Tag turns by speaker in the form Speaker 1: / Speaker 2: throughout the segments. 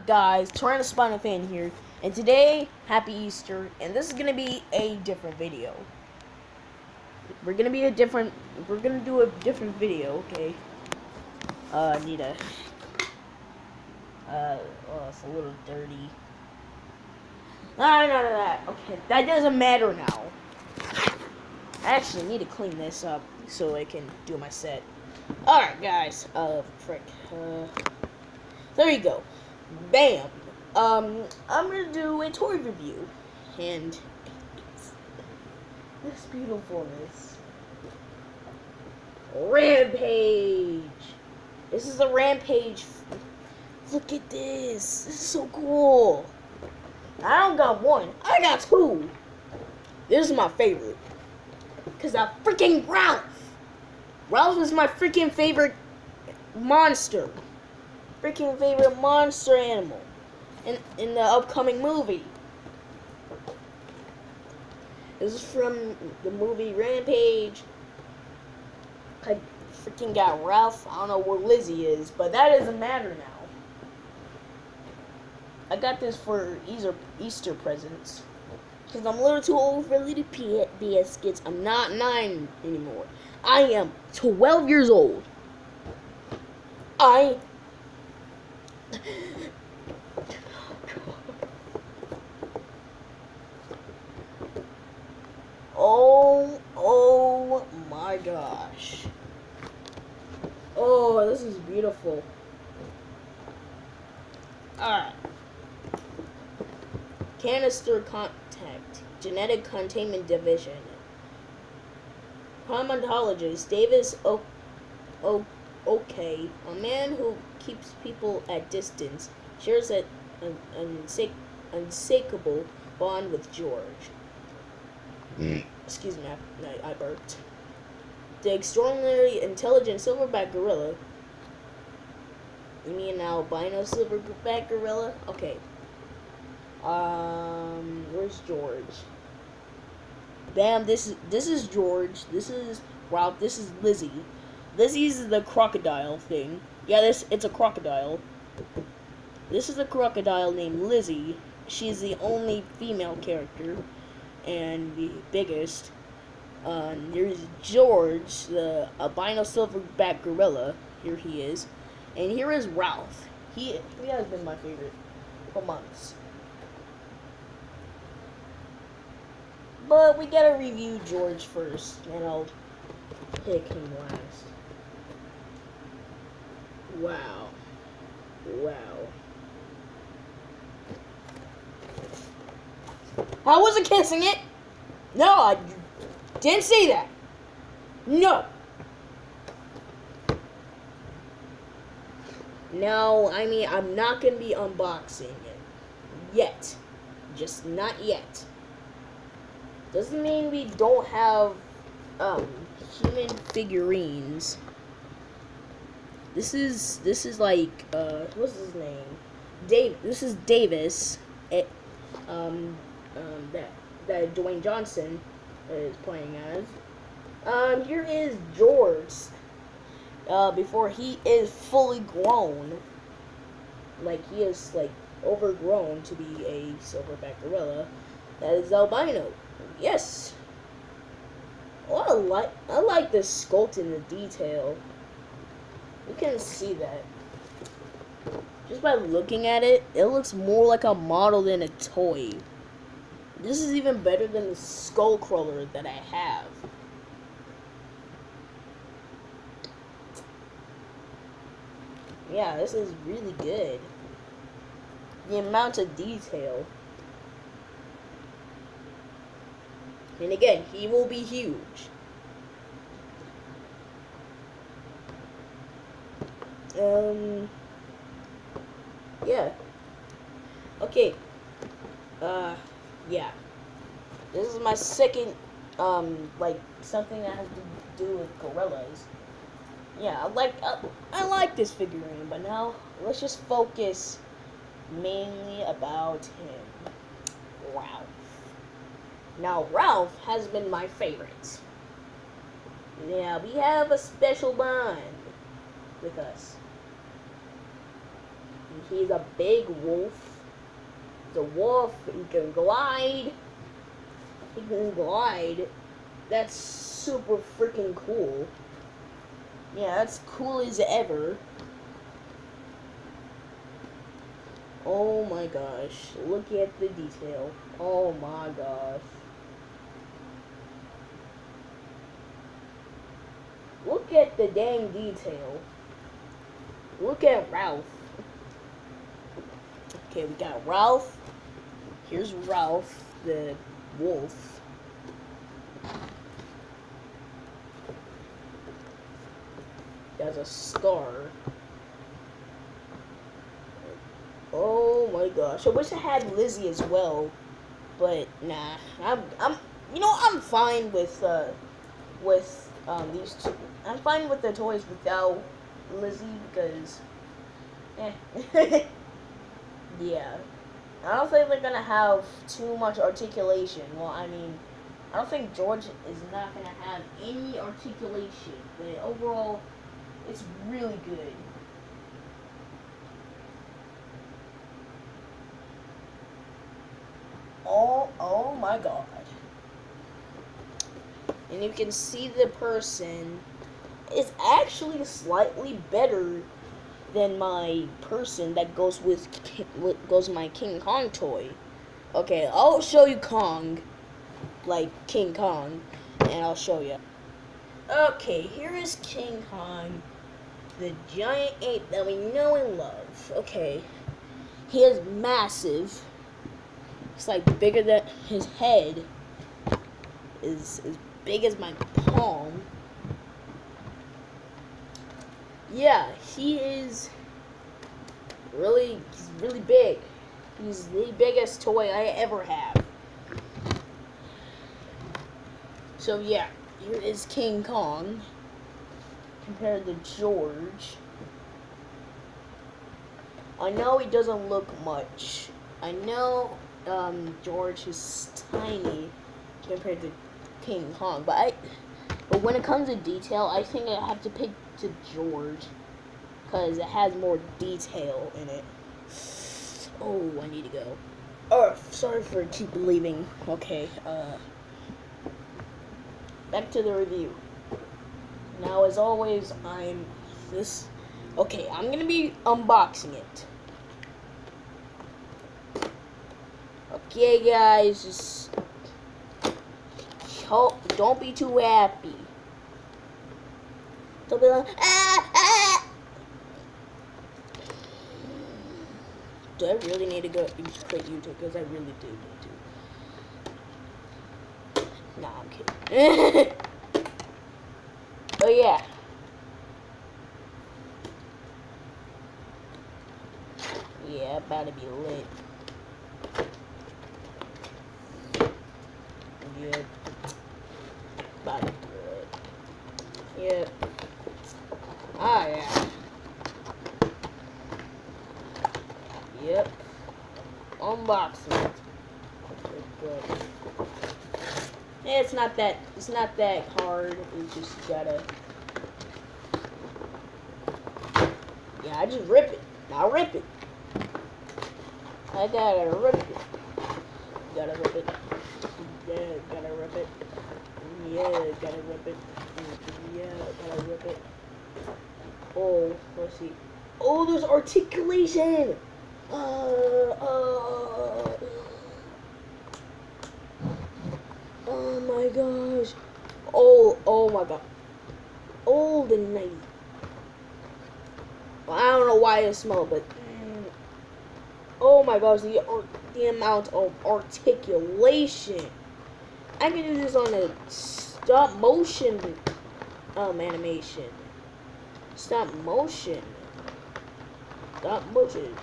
Speaker 1: Guys, Tyrannospinal Fan here, and today, happy Easter, and this is gonna be a different video. We're gonna do a different video, okay? I need a, oh, it's a little dirty. No, that, okay, that doesn't matter now. I actually need to clean this up so I can do my set. Alright, guys, frick, there you go. Bam! I'm gonna do a toy review, and this beautifulness. Rampage! This is a Rampage. Look at this. This is so cool. I don't got one. I got two. This is my favorite. Because I freaking Ralph. Ralph is my freaking favorite monster. Freaking favorite monster animal in the upcoming movie. This is from the movie Rampage. I freaking got Ralph. I don't know where Lizzie is, but that doesn't matter now. I got this for Easter presents. Because I'm a little too old for little biscuits. I'm not 9 anymore. I am 12 years old. Oh my gosh. Oh, this is beautiful. Alright. Canister Contact, Genetic Containment Division. Primatologist Davis Okay, a man who keeps people at distance, shares an unshakable bond with George. Excuse me, I burped. The extraordinarily intelligent silverback gorilla. You mean an albino silverback gorilla? Okay. Where's George? Bam, this is George. This is Ralph. This is Lizzie. Lizzie's the crocodile thing. Yeah, it's a crocodile. This is a crocodile named Lizzie. She's the only female character and the biggest. There's George, the albino silverback gorilla. Here he is. And here is Ralph. He has been my favorite for months. But we gotta review George first, and I'll pick him last. Wow. I wasn't kissing it! No, I didn't say that! No! No, I mean, I'm not gonna be unboxing it. Yet. Just not yet. Doesn't mean we don't have, human figurines. This is like, what's his name? This is Davis. That Dwayne Johnson is playing as. Here is George. Before he is fully grown. Like, he is, like, overgrown to be a silverback gorilla. That is albino. Yes. Oh, I like the sculpt and the detail. You can see that. Just by looking at it, it looks more like a model than a toy. This is even better than the Skullcrawler that I have. Yeah, this is really good. The amount of detail. And again, he will be huge. Yeah. Okay. Yeah. This is my second, like, something that has to do with gorillas. Yeah, I like this figurine, but now let's just focus mainly about him. Ralph. Now, Ralph has been my favorite. Yeah, we have a special bond with us. He's a big wolf. He's a wolf. He can glide. He can glide. That's super freaking cool. Yeah, that's cool as ever. Oh my gosh. Look at the detail. Oh my gosh. Look at the dang detail. Look at Ralph. Okay, we got Ralph. Here's Ralph, the wolf. He has a scar. Oh my gosh. I wish I had Lizzie as well. But nah. I'm fine with these two. I'm fine with the toys without Lizzie because yeah. I don't think they're gonna have too much articulation. Well, I mean, I don't think George is not gonna have any articulation, but overall, it's really good. Oh my god. And you can see the person is actually slightly better than my person that goes with my King Kong toy. Okay, I'll show you Kong, like King Kong, and I'll show you. Okay, here is King Kong, the giant ape that we know and love. Okay, he is massive. It's like bigger than his head is as big as my palm. Yeah, he's really big. He's the biggest toy I ever have. So yeah, here is King Kong compared to George. I know he doesn't look much. I know George is tiny compared to King Kong, but when it comes to detail, I think I have to pick to George because it has more detail in it. Oh, I need to go. Oh, sorry for keep leaving. Okay, back to the review. Now, as always, I'm gonna be unboxing it. Okay, guys, just don't be too happy. Don't be like, Do I really need to go quit YouTube? Because I really do need to. Nah, I'm kidding. Oh yeah. Yeah, about to be lit. Yep. About to be lit. Yep. Ah, yeah. Yep. Unboxing it. Yeah, it's not that hard. You just gotta. Yeah, I just rip it. Now rip it. I gotta rip it. Gotta rip it. Yeah, gotta rip it. Yeah, gotta rip it. Yeah, gotta rip it. Oh, let's see. Oh, there's articulation. Oh my gosh. Oh my god. Oh, the night. Well, I don't know why it smelled, but oh my gosh, the amount of articulation. I can do this on a stop motion animation. Stop motion. Stop motion.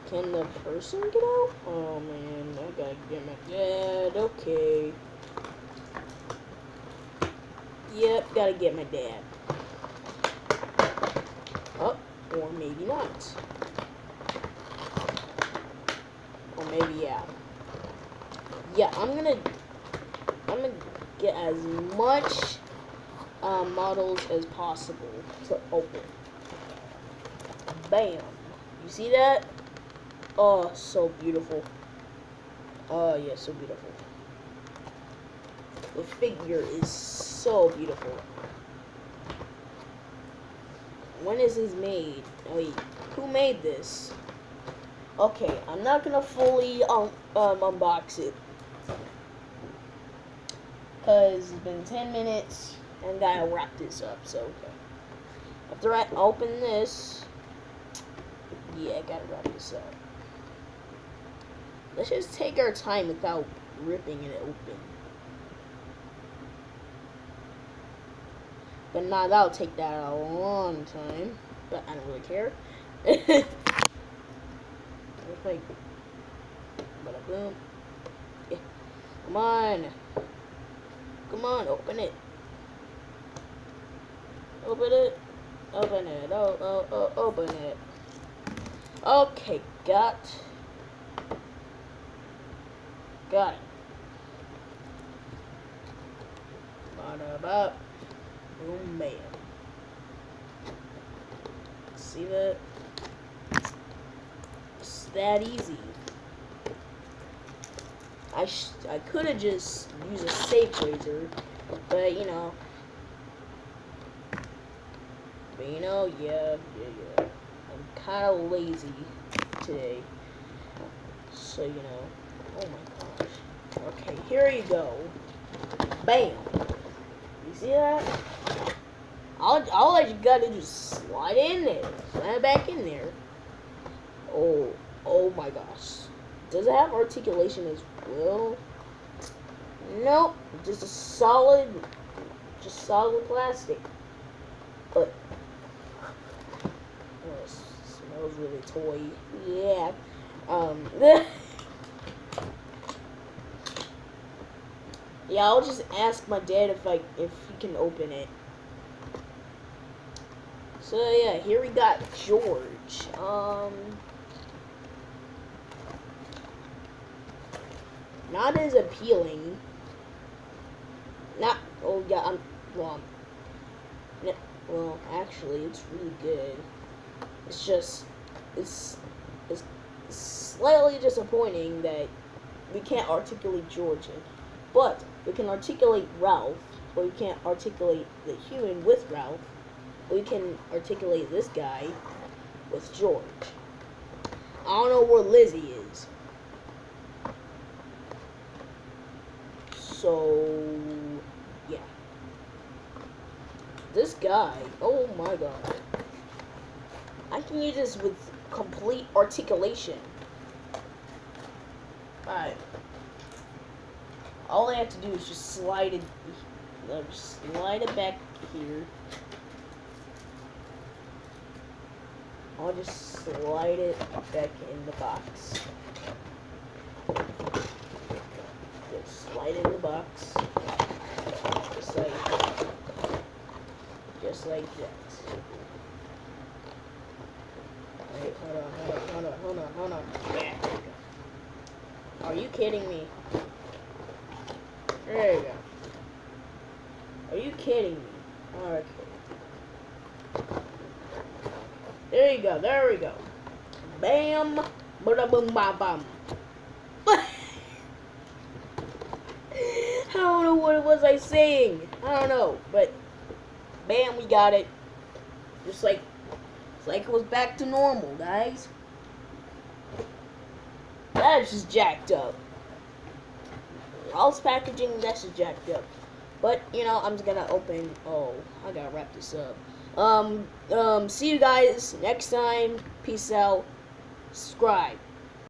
Speaker 1: Can the person get out? Oh man, I gotta get my dad. Okay. Yep, gotta get my dad. Oh, or maybe not. Or maybe yeah. Yeah, I'm gonna get as much models as possible to open. Bam! You see that? Oh, so beautiful. Oh, yeah, so beautiful. The figure is so beautiful. When is this made? Oh, wait, who made this? Okay, I'm not gonna fully unbox it. Because it's been 10 minutes and gotta wrap this up, so okay. After I open this, yeah, I gotta wrap this up. Let's just take our time without ripping it open. But nah, that'll take that a long time. But I don't really care. It's like, bada boom. Yeah. Come on. Come on, open it. Open it. Open it. Open it. Okay, got it. Bada bop. Boom, bam. See that? It's that easy. I could have just used a safe razor, but you know. Yeah. I'm kind of lazy today, so you know. Oh my gosh. Okay, here you go. Bam. You see that? All you gotta do is slide it in there. Slide it back in there. Oh my gosh. Does it have articulation as well? Nope. Just solid plastic. But it smells really toy. Yeah. Yeah, I'll just ask my dad if he can open it. So yeah, here we got George. Not as appealing. Oh yeah, I'm wrong. Well, actually, it's really good. It's just, it's slightly disappointing that we can't articulate George, but we can articulate Ralph, but we can't articulate the human with Ralph. We can articulate this guy with George. I don't know where Lizzie is. So, yeah. This guy, oh my god. I can use this with complete articulation. Alright. All I have to do is just slide it back here. I'll just slide it back in the box. Just slide it in the box. Just like that. Wait, hold on. Yeah, there you go. Are you kidding me? There you go. Are you kidding me? Alright. There you go. There we go. Bam. Bada boom bam bam. I don't know what was I saying. I don't know. But bam, we got it. Just like it's like it was back to normal, guys. That's just jacked up. All this packaging, that's just jacked up. But, you know, I'm just gonna open... Oh, I gotta wrap this up. See you guys next time. Peace out. Subscribe.